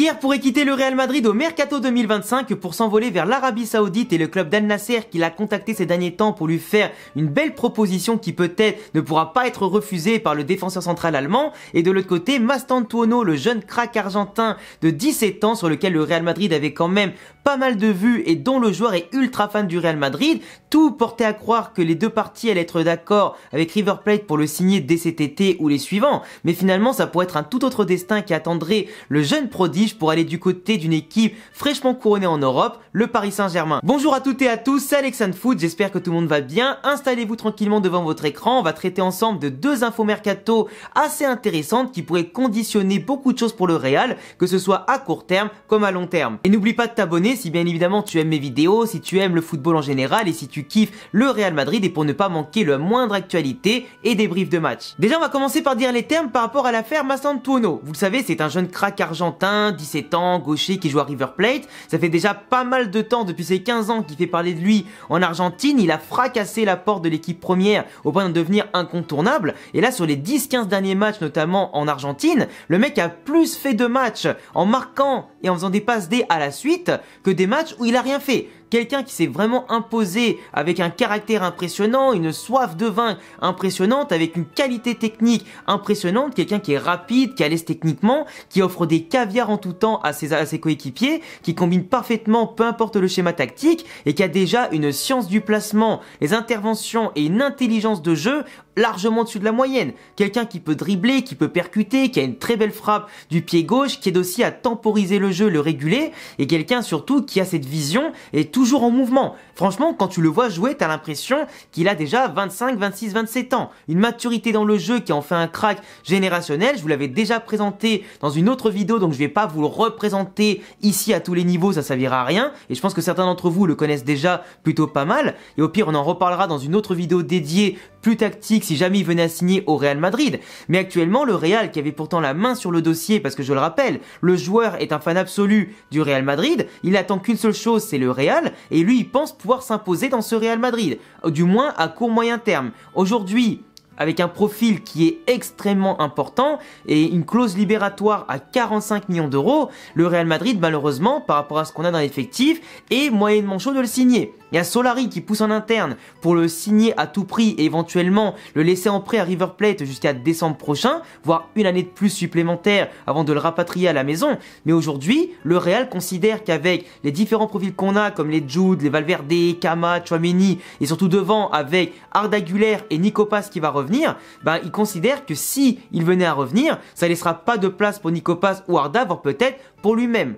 Neguer pourrait quitter le Real Madrid au Mercato 2025 pour s'envoler vers l'Arabie Saoudite et le club d'Al Nasser qui l'a contacté ces derniers temps pour lui faire une belle proposition qui peut-être ne pourra pas être refusée par le défenseur central allemand. Et de l'autre côté, Mastantuono, le jeune crack argentin de 17 ans sur lequel le Real Madrid avait quand même pas mal de vues et dont le joueur est ultra fan du Real Madrid. Tout portait à croire que les deux parties allaient être d'accord avec River Plate pour le signer dès cet été ou les suivants. Mais finalement, ça pourrait être un tout autre destin qui attendrait le jeune prodige pour aller du côté d'une équipe fraîchement couronnée en Europe, le Paris Saint-Germain. Bonjour à toutes et à tous, c'est Alexandre Foot, j'espère que tout le monde va bien. Installez-vous tranquillement devant votre écran, on va traiter ensemble de deux infos mercato assez intéressantes qui pourraient conditionner beaucoup de choses pour le Real, que ce soit à court terme comme à long terme. Et n'oublie pas de t'abonner si bien évidemment tu aimes mes vidéos, si tu aimes le football en général et si tu kiffes le Real Madrid et pour ne pas manquer la moindre actualité et débrief de match. Déjà on va commencer par dire les termes par rapport à l'affaire Mastantuono. Vous le savez, c'est un jeune crack argentin, 17 ans, gaucher qui joue à River Plate. Ça fait déjà pas mal de temps, depuis ses 15 ans, qu'il fait parler de lui en Argentine. Il a fracassé la porte de l'équipe première au point de devenir incontournable. Et là, sur les 10-15 derniers matchs, notamment en Argentine, le mec a plus fait de matchs en marquant et en faisant des passes D à la suite que des matchs où il a rien fait. Quelqu'un qui s'est vraiment imposé avec un caractère impressionnant, une soif de vaincre impressionnante, avec une qualité technique impressionnante, quelqu'un qui est rapide, qui est à l'aise techniquement, qui offre des caviars en tout temps à ses coéquipiers, qui combine parfaitement peu importe le schéma tactique et qui a déjà une science du placement, les interventions et une intelligence de jeu largement au-dessus de la moyenne. Quelqu'un qui peut dribbler, qui peut percuter, qui a une très belle frappe du pied gauche, qui aide aussi à temporiser le jeu, le réguler, et quelqu'un surtout qui a cette vision et toujours en mouvement. Franchement, quand tu le vois jouer, t'as l'impression qu'il a déjà 25, 26, 27 ans. Une maturité dans le jeu qui en fait un crack générationnel. Je vous l'avais déjà présenté dans une autre vidéo, donc je vais pas vous le représenter ici à tous les niveaux, ça servira à rien. Et je pense que certains d'entre vous le connaissent déjà plutôt pas mal. Et au pire, on en reparlera dans une autre vidéo dédiée, plus tactique, si jamais il venait à signer au Real Madrid. Mais actuellement, le Real, qui avait pourtant la main sur le dossier, parce que je le rappelle, le joueur est un fan absolu du Real Madrid, il attend qu'une seule chose, c'est le Real, et lui, il pense pouvoir s'imposer dans ce Real Madrid, du moins à court moyen terme. Aujourd'hui, avec un profil qui est extrêmement important et une clause libératoire à 45 millions d'euros, le Real Madrid, malheureusement, par rapport à ce qu'on a dans l'effectif, est moyennement chaud de le signer. Il y a Solari qui pousse en interne pour le signer à tout prix et éventuellement le laisser en prêt à River Plate jusqu'à décembre prochain, voire une année de plus supplémentaire avant de le rapatrier à la maison. Mais aujourd'hui, le Real considère qu'avec les différents profils qu'on a, comme les Jude, les Valverde, Kama, Tchouaméni, et surtout devant avec Arda Güler et Nico Paz qui va revenir, il considère que si il venait à revenir, ça laissera pas de place pour Nico Paz ou Arda, voire peut-être pour lui-même.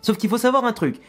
Sauf qu'il faut savoir un truc.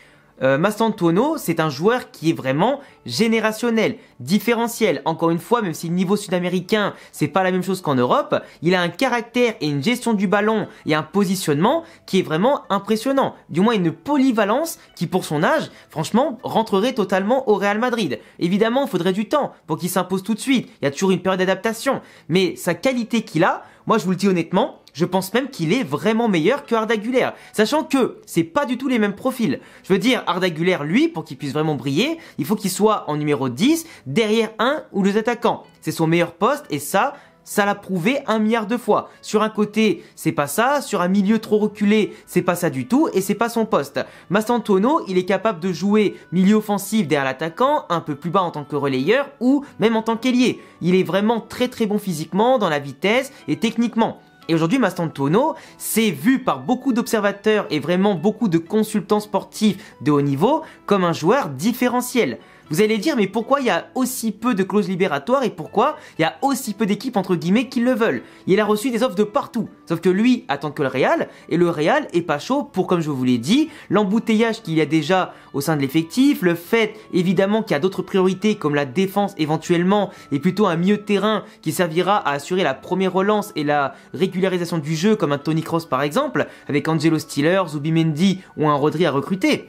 Mastantuono, c'est un joueur qui est vraiment générationnel, différentiel. Encore une fois, même si le niveau sud-américain, c'est pas la même chose qu'en Europe, il a un caractère et une gestion du ballon et un positionnement qui est vraiment impressionnant. Du moins, une polyvalence qui, pour son âge, franchement, rentrerait totalement au Real Madrid. Évidemment, il faudrait du temps pour qu'il s'impose tout de suite. Il y a toujours une période d'adaptation. Mais sa qualité qu'il a, moi, je vous le dis honnêtement, je pense même qu'il est vraiment meilleur que Arda Güler, sachant que c'est pas du tout les mêmes profils. Je veux dire, Arda Güler, lui, pour qu'il puisse vraiment briller, il faut qu'il soit en numéro 10, derrière un ou deux attaquants. C'est son meilleur poste et ça l'a prouvé 1 milliard de fois. Sur un côté, c'est pas ça, sur un milieu trop reculé, c'est pas ça du tout et c'est pas son poste. Mastantuono, il est capable de jouer milieu offensif derrière l'attaquant, un peu plus bas en tant que relayeur ou même en tant qu'ailier. Il est vraiment très très bon physiquement, dans la vitesse et techniquement. Et aujourd'hui, Mastantuono, c'est vu par beaucoup d'observateurs et vraiment beaucoup de consultants sportifs de haut niveau comme un joueur différentiel. Vous allez dire, mais pourquoi il y a aussi peu de clauses libératoires et pourquoi il y a aussi peu d'équipes entre guillemets qui le veulent? Il a reçu des offres de partout, sauf que lui attend que le Real, et le Real est pas chaud pour, comme je vous l'ai dit, l'embouteillage qu'il y a déjà au sein de l'effectif, le fait évidemment qu'il y a d'autres priorités comme la défense éventuellement, et plutôt un milieu de terrain qui servira à assurer la première relance et la régularisation du jeu comme un Toni Kroos par exemple, avec Angelo Stiller, Zubimendi ou un Rodri à recruter.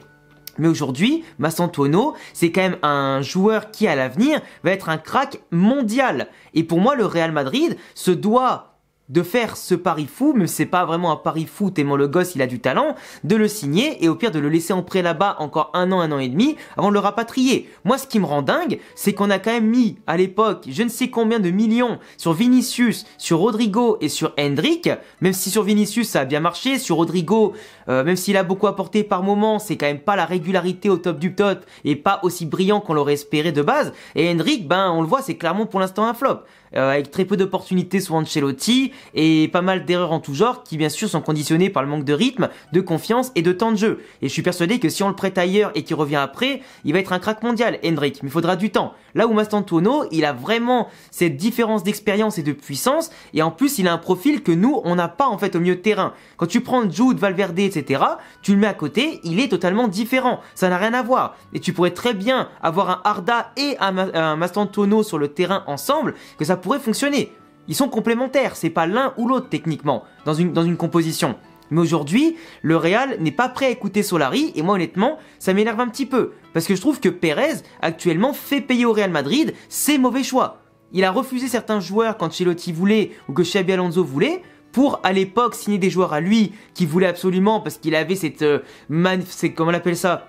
Mais aujourd'hui, Mastantuono, c'est quand même un joueur qui, à l'avenir, va être un crack mondial. Et pour moi, le Real Madrid se doit de faire ce pari fou, même si c'est pas vraiment un pari fou tellement le gosse il a du talent, de le signer et au pire de le laisser en prêt là-bas encore un an et demi avant de le rapatrier. Moi ce qui me rend dingue, c'est qu'on a quand même mis à l'époque je ne sais combien de millions sur Vinicius, sur Rodrigo et sur Endrick, même si sur Vinicius ça a bien marché, sur Rodrigo, même s'il a beaucoup apporté par moment, c'est quand même pas la régularité au top du top et pas aussi brillant qu'on l'aurait espéré de base, et Endrick, ben on le voit, c'est clairement pour l'instant un flop. Avec très peu d'opportunités sur Ancelotti et pas mal d'erreurs en tout genre qui bien sûr sont conditionnées par le manque de rythme, de confiance et de temps de jeu. Et je suis persuadé que si on le prête ailleurs et qu'il revient après, il va être un crack mondial, Endrick, mais il faudra du temps. Là où Mastantuono, il a vraiment cette différence d'expérience et de puissance, et en plus il a un profil que nous, on n'a pas en fait au milieu de terrain. Quand tu prends Jude, Valverde, etc., tu le mets à côté, il est totalement différent, ça n'a rien à voir. Et tu pourrais très bien avoir un Arda et un Mastantuono sur le terrain ensemble, que ça pourrait fonctionner. Ils sont complémentaires, c'est pas l'un ou l'autre techniquement, dans une composition. Mais aujourd'hui, le Real n'est pas prêt à écouter Solari, et moi honnêtement, ça m'énerve un petit peu. Parce que je trouve que Pérez, actuellement, fait payer au Real Madrid ses mauvais choix. Il a refusé certains joueurs quand Ancelotti voulait, ou que Xabi Alonso voulait, pour à l'époque signer des joueurs à lui, qui voulait absolument, parce qu'il avait cette comment on appelle ça,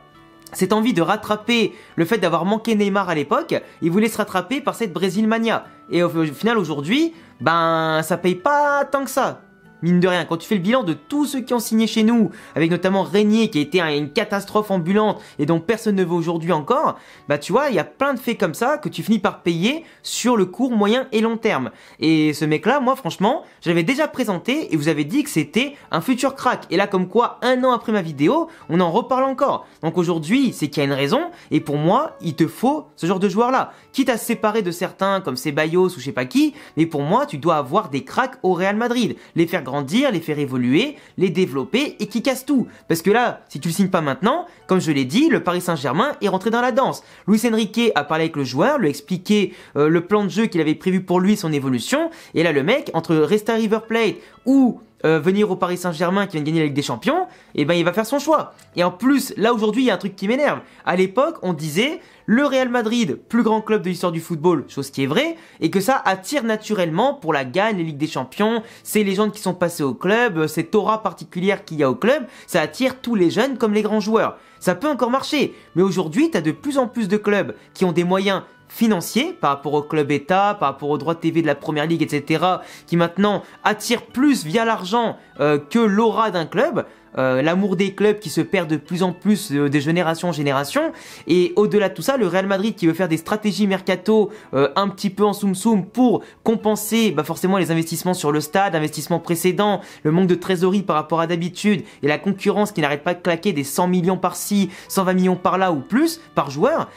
cette envie de rattraper le fait d'avoir manqué Neymar à l'époque, il voulait se rattraper par cette Brésil mania. Et au final aujourd'hui, ben ça paye pas tant que ça. Mine de rien, quand tu fais le bilan de tous ceux qui ont signé chez nous, avec notamment Régnier qui a été une catastrophe ambulante et dont personne ne veut aujourd'hui encore, bah tu vois, il y a plein de faits comme ça que tu finis par payer sur le court, moyen et long terme. Et ce mec-là, moi franchement, je l'avais déjà présenté et vous avez dit que c'était un futur crack. Et là, comme quoi, un an après ma vidéo, on en reparle encore. Donc aujourd'hui, c'est qu'il y a une raison, et pour moi, il te faut ce genre de joueur-là. Quitte à se séparer de certains comme Ceballos ou je sais pas qui, mais pour moi, tu dois avoir des cracks au Real Madrid, les faire grandir, les faire évoluer, les développer et qui cassent tout. Parce que là, si tu le signes pas maintenant, comme je l'ai dit, le Paris Saint-Germain est rentré dans la danse. Luis Enrique a parlé avec le joueur, lui a expliqué le plan de jeu qu'il avait prévu pour lui, son évolution, et là le mec, entre rester à River Plate ou venir au Paris Saint-Germain qui vient de gagner la Ligue des Champions, et ben il va faire son choix. Et en plus, là aujourd'hui, il y a un truc qui m'énerve. À l'époque, on disait le Real Madrid, plus grand club de l'histoire du football, chose qui est vraie, et que ça attire naturellement pour la gagne, les Ligues des Champions, ces légendes qui sont passées au club, cette aura particulière qu'il y a au club, ça attire tous les jeunes comme les grands joueurs. Ça peut encore marcher, mais aujourd'hui, t'as de plus en plus de clubs qui ont des moyens financiers par rapport au club État, par rapport aux droits de TV de la Première Ligue, etc., qui maintenant attirent plus via l'argent que l'aura d'un club, l'amour des clubs qui se perd de plus en plus de génération en génération, et au-delà de tout ça, le Real Madrid qui veut faire des stratégies mercato un petit peu en soum-soum pour compenser forcément les investissements sur le stade, investissements précédents, le manque de trésorerie par rapport à d'habitude, et la concurrence qui n'arrête pas de claquer des 100 millions par-ci, 120 millions par-là ou plus par joueur,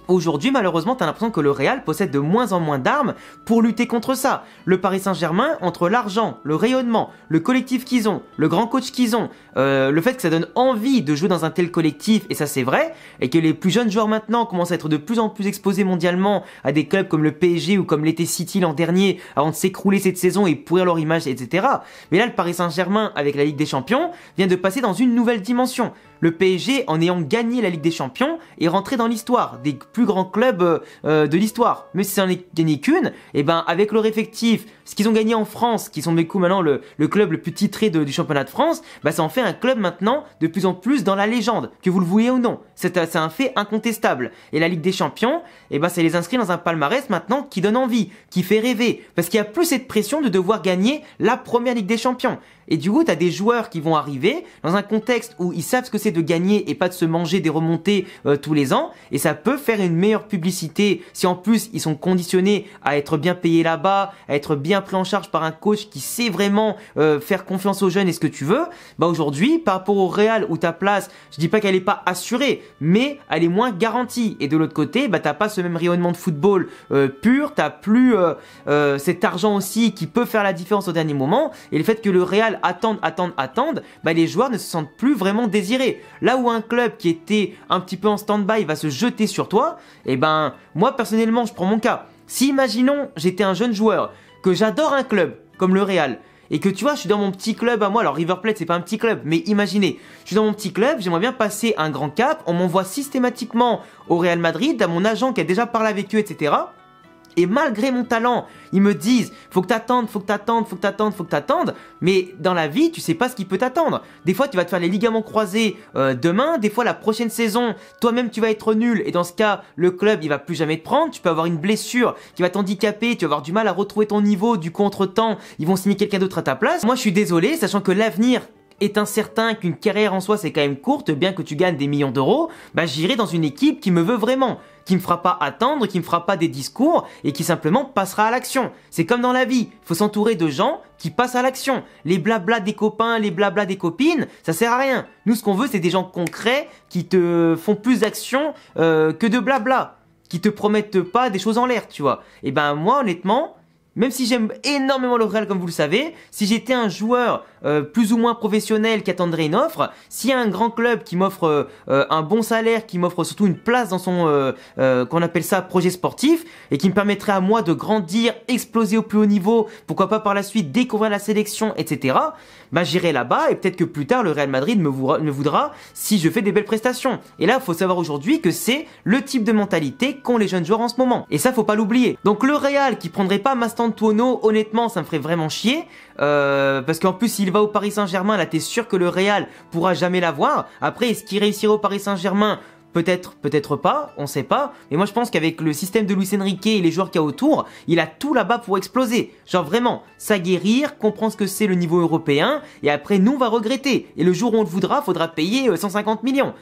aujourd'hui, malheureusement, t'as l'impression que le Real possède de moins en moins d'armes pour lutter contre ça. Le Paris Saint-Germain, entre l'argent, le rayonnement, le collectif qu'ils ont, le grand coach qu'ils ont, le fait que ça donne envie de jouer dans un tel collectif, et ça c'est vrai, et que les plus jeunes joueurs maintenant commencent à être de plus en plus exposés mondialement à des clubs comme le PSG ou comme l'était City l'an dernier, avant de s'écrouler cette saison et pourrir leur image, etc. Mais là, le Paris Saint-Germain, avec la Ligue des Champions, vient de passer dans une nouvelle dimension. Le PSG, en ayant gagné la Ligue des Champions, est rentré dans l'histoire des plus grands clubs de l'histoire. Mais si ça n'en est gagné qu'une, et avec leur effectif, ce qu'ils ont gagné en France, qui sont du coup maintenant le club le plus titré du championnat de France, ça en fait un club maintenant de plus en plus dans la légende, que vous le vouliez ou non. C'est un fait incontestable. Et la Ligue des Champions, ça les inscrit dans un palmarès maintenant qui donne envie, qui fait rêver, parce qu'il n'y a plus cette pression de devoir gagner la première Ligue des Champions. Et du coup, t'as des joueurs qui vont arriver dans un contexte où ils savent ce que c'est de gagner et pas de se manger des remontées tous les ans. Et ça peut faire une meilleure publicité si en plus ils sont conditionnés à être bien payés là-bas, à être bien pris en charge par un coach qui sait vraiment faire confiance aux jeunes et ce que tu veux. Aujourd'hui, par rapport au Real où ta place, je dis pas qu'elle est pas assurée, mais elle est moins garantie. Et de l'autre côté, t'as pas ce même rayonnement de football pur, t'as plus cet argent aussi qui peut faire la différence au dernier moment. Et le fait que le Real attendent, les joueurs ne se sentent plus vraiment désirés. Là où un club qui était un petit peu en stand-by va se jeter sur toi, moi personnellement, je prends mon cas. Si imaginons, j'étais un jeune joueur, que j'adore un club comme le Real, et que tu vois, je suis dans mon petit club à moi, alors River Plate c'est pas un petit club, mais imaginez, je suis dans mon petit club, j'aimerais bien passer un grand cap, on m'envoie systématiquement au Real Madrid, à mon agent qui a déjà parlé avec eux, etc. Et malgré mon talent, ils me disent faut que t'attendes, faut que t'attendes, faut que t'attendes, faut que t'attendes. Mais dans la vie, tu sais pas ce qui peut t'attendre. Des fois, tu vas te faire les ligaments croisés demain. Des fois, la prochaine saison, toi-même, tu vas être nul. Et dans ce cas, le club, il va plus jamais te prendre. Tu peux avoir une blessure qui va t'handicaper. Tu vas avoir du mal à retrouver ton niveau. Du coup, entre-temps, ils vont signer quelqu'un d'autre à ta place. Moi, je suis désolé, sachant que l'avenir est incertain, qu'une carrière en soi c'est quand même courte, bien que tu gagnes des millions d'euros, bah j'irai dans une équipe qui me veut vraiment, qui me fera pas attendre, qui me fera pas des discours et qui simplement passera à l'action. C'est comme dans la vie, faut s'entourer de gens qui passent à l'action. Les blabla des copains, les blabla des copines, ça sert à rien. Nous ce qu'on veut c'est des gens concrets qui te font plus d'action que de blabla, qui te promettent pas des choses en l'air, tu vois. Et ben moi honnêtement, même si j'aime énormément le Real comme vous le savez, si j'étais un joueur plus ou moins professionnel qui attendrait une offre, s'il y a un grand club qui m'offre un bon salaire, qui m'offre surtout une place dans son, qu'on appelle ça, projet sportif, et qui me permettrait à moi de grandir, exploser au plus haut niveau, pourquoi pas par la suite découvrir la sélection, etc., bah j'irai là-bas et peut-être que plus tard le Real Madrid me voudra si je fais des belles prestations. Et là, il faut savoir aujourd'hui que c'est le type de mentalité qu'ont les jeunes joueurs en ce moment. Et ça, faut pas l'oublier. Donc le Real qui prendrait pas Mastantuono, honnêtement, ça me ferait vraiment chier. Parce qu'en plus, s'il va au Paris Saint-Germain, là, t'es sûr que le Real pourra jamais l'avoir. Après, est-ce qu'il réussira au Paris Saint-Germain ? Peut-être, peut-être pas, on sait pas. Mais moi je pense qu'avec le système de Luis Enrique et les joueurs qu'il y a autour, il a tout là-bas pour exploser. Genre vraiment, s'aguerrir, comprendre ce que c'est le niveau européen, et après nous on va regretter. Et le jour où on le voudra, faudra payer 150 millions.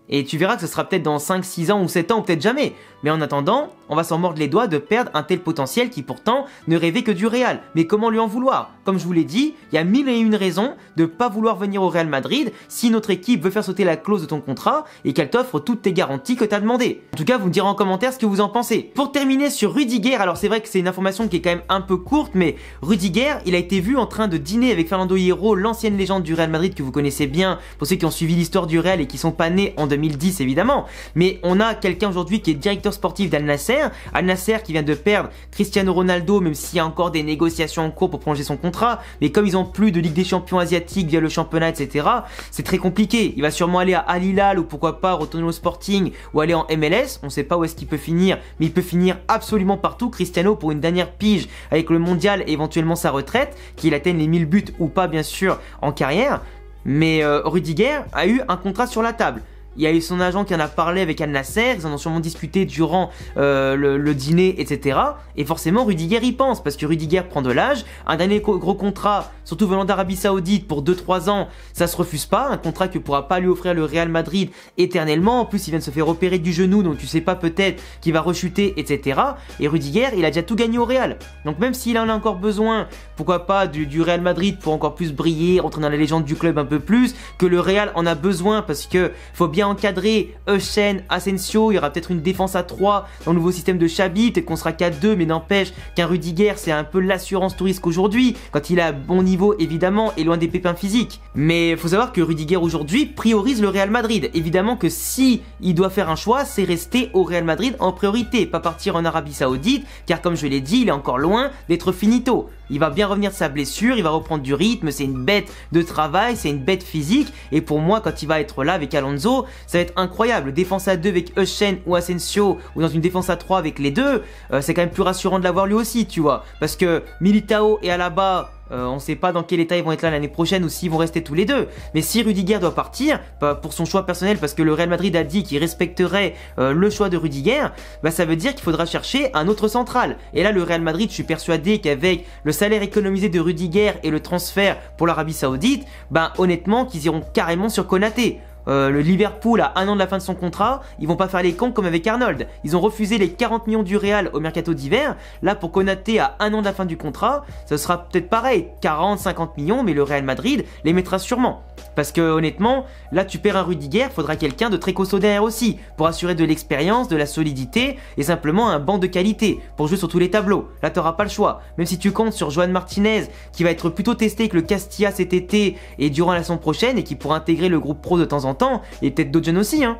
Et tu verras que ce sera peut-être dans 5, 6 ans ou 7 ans ou peut-être jamais. Mais en attendant, on va s'en mordre les doigts de perdre un tel potentiel qui pourtant ne rêvait que du Real. Mais comment lui en vouloir? Comme je vous l'ai dit, il y a 1001 raisons de pas vouloir venir au Real Madrid si notre équipe veut faire sauter la clause de ton contrat et qu'elle t'offre toutes tes garanties que t'as demandé. En tout cas, vous me direz en commentaire ce que vous en pensez. Pour terminer sur Rudiger, alors c'est vrai que c'est une information qui est quand même un peu courte, mais Rudiger, il a été vu en train de dîner avec Fernando Hierro, l'ancienne légende du Real Madrid que vous connaissez bien, pour ceux qui ont suivi l'histoire du Real et qui sont pas nés en 2010 évidemment. Mais on a quelqu'un aujourd'hui qui est directeur sportif d'Al Nasser. Al Nasser qui vient de perdre Cristiano Ronaldo, même s'il y a encore des négociations en cours pour prolonger son contrat. Mais comme ils ont plus de Ligue des Champions asiatique via le championnat, etc., c'est très compliqué. Il va sûrement aller à Al Hilal ou pourquoi pas retourner au Sporting ou aller en MLS. On sait pas où est-ce qu'il peut finir, mais il peut finir absolument partout. Cristiano pour une dernière pige avec le mondial et éventuellement sa retraite, qu'il atteigne les 1000 buts ou pas bien sûr en carrière. Mais Rudiger a eu un contrat sur la table. Il y a eu son agent qui en a parlé avec Al Nasser, ils en ont sûrement discuté durant le dîner, etc. Et forcément, Rudiger y pense, parce que Rudiger prend de l'âge. Un dernier gros contrat, surtout venant d'Arabie Saoudite, pour 2-3 ans, ça se refuse pas. Un contrat que pourra pas lui offrir le Real Madrid éternellement. En plus, il vient de se faire opérer du genou, donc tu sais pas peut-être qu'il va rechuter, etc. Et Rudiger, il a déjà tout gagné au Real. Donc même s'il en a encore besoin, pourquoi pas du Real Madrid pour encore plus briller, rentrer dans la légende du club un peu plus, que le Real en a besoin, parce que faut bien encadrer Echen, Asensio, il y aura peut-être une défense à 3 dans le nouveau système de Xabi, peut-être qu'on sera 4-2, mais n'empêche qu'un Rudiger c'est un peu l'assurance tout risque aujourd'hui, quand il est à bon niveau évidemment et loin des pépins physiques. Mais il faut savoir que Rudiger aujourd'hui priorise le Real Madrid. Évidemment que si il doit faire un choix, c'est rester au Real Madrid en priorité, pas partir en Arabie Saoudite, car comme je l'ai dit, il est encore loin d'être finito. Il va bien revenir de sa blessure, il va reprendre du rythme, c'est une bête de travail, c'est une bête physique, et pour moi quand il va être là avec Alonso, ça va être incroyable. Défense à 2 avec Echen ou Asensio, ou dans une défense à 3 avec les deux, c'est quand même plus rassurant de l'avoir lui aussi, tu vois, parce que Militao et Alaba, on sait pas dans quel état ils vont être là l'année prochaine ou s'ils vont rester tous les deux. Mais si Rudiger doit partir, pour son choix personnel, parce que le Real Madrid a dit qu'il respecterait le choix de Rudiger, bah ça veut dire qu'il faudra chercher un autre central. Et là le Real Madrid, je suis persuadé qu'avec le salaire économisé de Rudiger et le transfert pour l'Arabie Saoudite, bah honnêtement qu'ils iront carrément sur Konaté. Le Liverpool à 1 an de la fin de son contrat, ils vont pas faire les cons comme avec Arnold. Ils ont refusé les 40 millions du Real au mercato d'hiver. Là pour Konaté à 1 an de la fin du contrat, ça sera peut-être pareil, 40-50 millions, mais le Real Madrid les mettra sûrement. Parce que honnêtement, là tu perds un Rudiger, faudra quelqu'un de très costaud derrière aussi, pour assurer de l'expérience, de la solidité, et simplement un banc de qualité, pour jouer sur tous les tableaux. Là t'auras pas le choix, même si tu comptes sur Joan Martinez, qui va être plutôt testé avec le Castilla cet été et durant la saison prochaine, et qui pourra intégrer le groupe pro de temps en temps, et peut-être d'autres jeunes aussi, hein.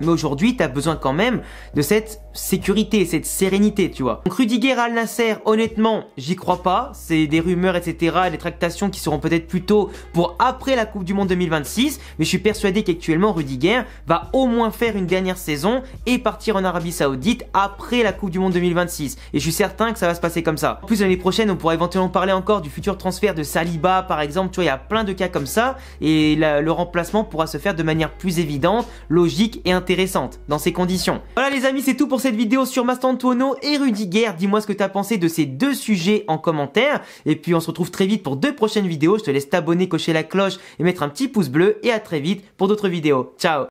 Mais aujourd'hui, tu as besoin quand même de cette sécurité, cette sérénité, tu vois. Donc Rudiger à Al Nassr, honnêtement, j'y crois pas. C'est des rumeurs, etc., des tractations qui seront peut-être plutôt pour après la Coupe du Monde 2026. Mais je suis persuadé qu'actuellement, Rudiger va au moins faire une dernière saison et partir en Arabie Saoudite après la Coupe du Monde 2026. Et je suis certain que ça va se passer comme ça. En plus, l'année prochaine, on pourra éventuellement parler encore du futur transfert de Saliba, par exemple. Tu vois, il y a plein de cas comme ça. Et le remplacement pourra se faire de manière plus évidente, logique et intéressante dans ces conditions. Voilà les amis, c'est tout pour cette vidéo sur Mastantuono et Rudiger. Dis-moi ce que tu as pensé de ces deux sujets en commentaire. Et puis on se retrouve très vite pour 2 prochaines vidéos. Je te laisse t'abonner, cocher la cloche et mettre un petit pouce bleu. Et à très vite pour d'autres vidéos. Ciao!